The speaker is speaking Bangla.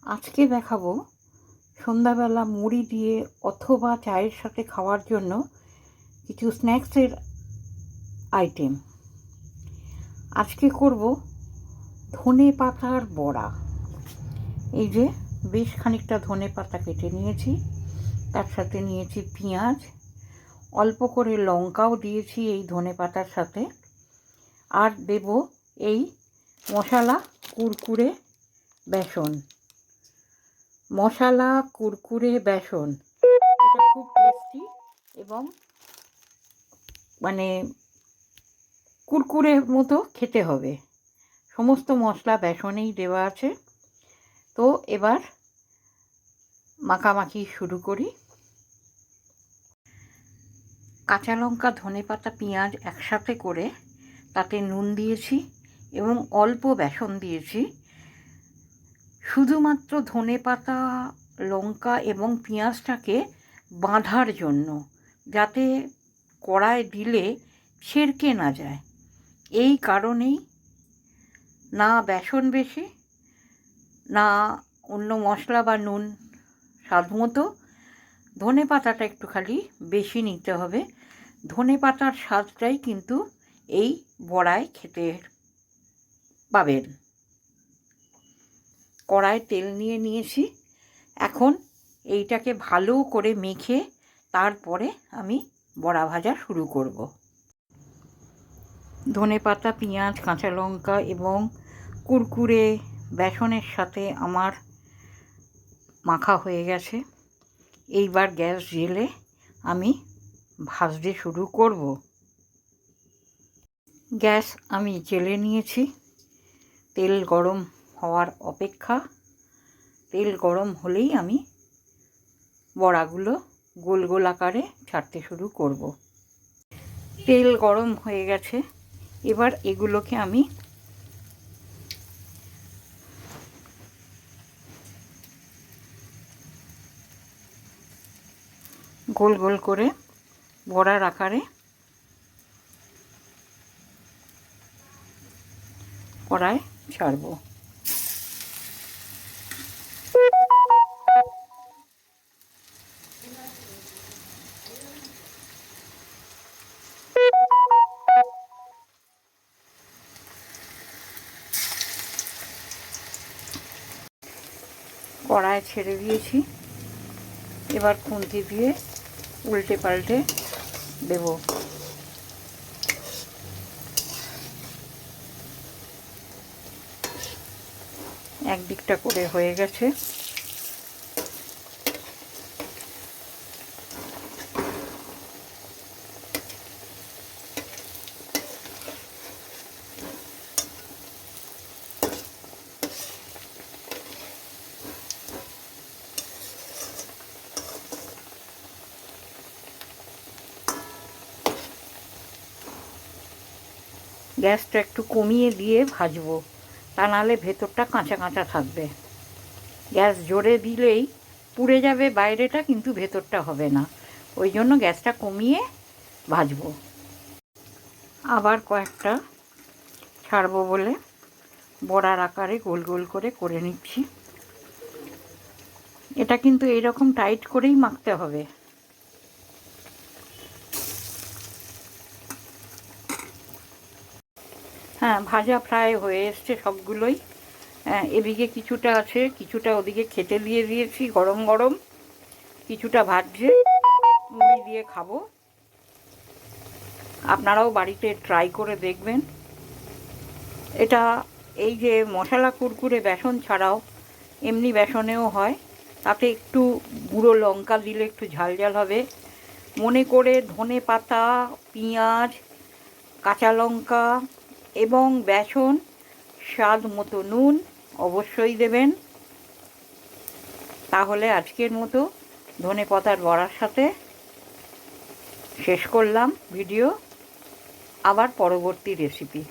আজকে দেখাবো সন্ধ্যাবেলা মুড়ি দিয়ে অথবা চায়ের সাথে খাওয়ার জন্য কিছু স্ন্যাক্সের আইটেম। আজকে করব ধনে পাতার বড়া। এই যে বেশ খানিকটা ধনে পাতা কেটে নিয়েছি, তার সাথে নিয়েছি পেঁয়াজ, অল্প করে লঙ্কাও দিয়েছি এই ধনে পাতার সাথে, আর দেব এই মশলা কুরকুরে বেসন। মশলা কুরকুরে বেসন এটা খুব টেস্টি এবং কুরকুরে মতো খেতে হবে। সমস্ত মশলা বেসনেই দেওয়া আছে। তো এবার মাখামাখি শুরু করি। কাঁচা লঙ্কা, ধনেপাতা, পেঁয়াজ একসাথে করে তাতে নুন দিয়েছি এবং অল্প বেসন দিয়েছি। শুধুমাত্র ধনেপাতা, লঙ্কা এবং পেঁয়াজটাকে বাঁধার জন্য, যাতে কড়ায় দিলে ছেড়কে না যায়। এই কারণেই না বেসন বেশি, না অন্য মশলা বা নুন স্বাদ মতো। ধনে পাতাটা একটু খালি বেশি নিতে হবে। ধনে পাতার স্বাদটাই কিন্তু এই বড়ায় খেতে পাবেন। কড়ায় তেল নিয়ে নিয়েছি। এখন এইটাকে ভালো করে মেখে তারপরে আমি বড়া ভাজা শুরু করব। ধনেপাতা, পেঁয়াজ, কাঁচা লঙ্কা এবং কুরকুরে বেসনের সাথে আমার মাখা হয়ে গেছে। এইবার গ্যাস জ্বেলে আমি ভাজতে শুরু করব। গ্যাস আমি জ্বেলে নিয়েছি। তেল গরম হওয়ার অপেক্ষা। তেল গরম হলেই আমি বড়াগুলো গোল গোল আকারে ছাড়তে শুরু করব। তেল গরম হয়ে গেছে। এবার এগুলোকে আমি গোল গোল করে বড়ার আকারে কড়ায় ছাড়ব। কড়ায় ছেড়ে দিয়েছি। এবার খুন্তি দিয়ে উল্টে পাল্টে দেব। একদিকটা করে হয়ে গেছে। গ্যাসটা একটু কমিয়ে দিয়ে ভাজবো, তা নাহলে ভেতরটা কাঁচা কাঁচা থাকবে। গ্যাস জোরে দিলেই পুড়ে যাবে বাইরেটা, কিন্তু ভেতরটা হবে না। ওই জন্য গ্যাসটা কমিয়ে ভাজবো। আবার কয়েকটা ছাড়বো বলে বড়ার আকারে গোল গোল করে নিচ্ছি। এটা কিন্তু এইরকম টাইট করেই মাখতে হবে। হ্যাঁ, ভাজা প্রায় হয়ে এসছে সবগুলোই। এদিকে কিছুটা আছে, কিছুটা ওদিকে খেতে দিয়ে দিয়েছি গরম গরম। কিছুটা ভাজছে, মুড়ি দিয়ে খাবো। আপনারাও বাড়িতে ট্রাই করে দেখবেন। এটা এই যে মশলা কুরকুরে বেসন ছাড়াও এমনি বেসনেও হয়। তাতে একটু গুঁড়ো লঙ্কা দিলে একটু ঝাল ঝাল হবে। মনে করে ধনে পাতা, পেঁয়াজ, কাঁচা লঙ্কা এবং বেসন, স্বাদ মতো নুন অবশ্যই দেবেন। তাহলে আজকের মতো ধনে পাতার বড়ার সাথে শেষ করলাম ভিডিও। আবার পরবর্তী রেসিপি।